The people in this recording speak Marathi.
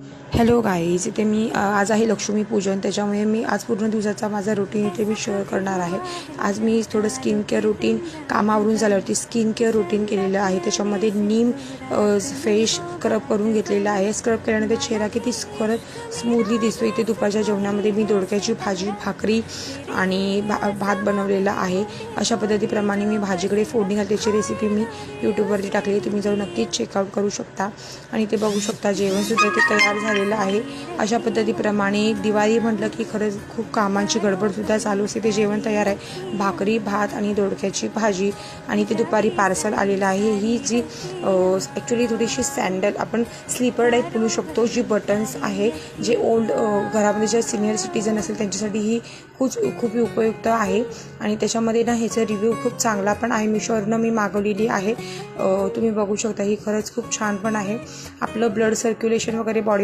हॅलो गाईज, इथे मी आज आहे लक्ष्मीपूजन, त्याच्यामुळे मी आज पूर्ण दिवसाचा माझा रुटीन इथे मी शेअर करणार आहे। आज मी थोडं स्किन केअर रुटीन कामावरून झाल्यावरती स्किन केअर रुटीन केलेलं आहे। त्याच्यामध्ये नीम फेस स्क्रब करून घेतलेला आहे। स्क्रब केल्यानंतर चेहरा किती खरंच स्मूथली दिसतो। इथे दुपारच्या जेवणामध्ये मी दोडक्याची भाजी, भाकरी आणि भात बनवलेला आहे। अशा पद्धतीप्रमाणे मी भाजीकडे फोडणी घालते। त्याची रेसिपी मी यूट्यूबवरती टाकली, तुम्ही जाऊन नक्कीच चेकआउट करू शकता। आणि ते बघू शकता जेवणसुद्धा ते तयार झालेलं आहे। अशा पद्धतीप्रमाणे दिवाळी म्हटलं की खरंच खूप कामांची गडबडसुद्धा चालू असते। ते जेवण तयार आहे, भाकरी, भात आणि दोडक्याची भाजी। आणि ते दुपारी पार्सल आलेलं आहे। ही जी ॲक्च्युली थोडीशी सँडल आपण स्लीपर टाईप बोलू शकतो, जी बटन्स आहे, जे ओल्ड घरामध्ये जे सिनियर सिटीजन असेल त्यांच्यासाठी ही खूप उपयुक्त आहे। आणि त्याच्यामध्ये ना ह्याचा रिव्ह्यू खूप चांगला पण आहे। मिशोवरनं मी मागवलेली आहे, तुम्ही बघू शकता। ही खरंच खूप छान पण आहे। आपलं ब्लड सर्क्युलेशन वगैरे बॉडी